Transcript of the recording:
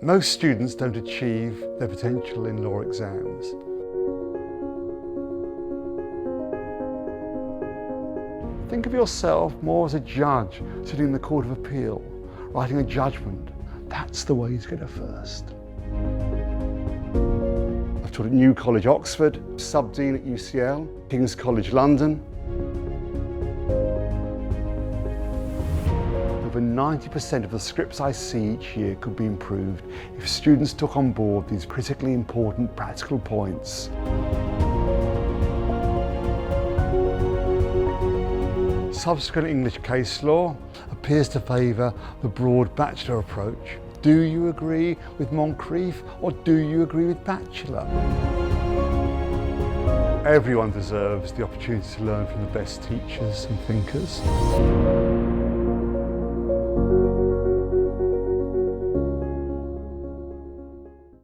Most students don't achieve their potential in law exams. Think of yourself more as a judge sitting in the Court of Appeal, writing a judgment. That's the way to get a first. I've taught at New College, Oxford, Sub-Dean at UCL, King's College, London. Over 90% of the scripts I see each year could be improved if students took on board these critically important practical points. Subsequent English case law appears to favour the broad bachelor approach. Do you agree with Moncrief or do you agree with Bachelor? Everyone deserves the opportunity to learn from the best teachers and thinkers.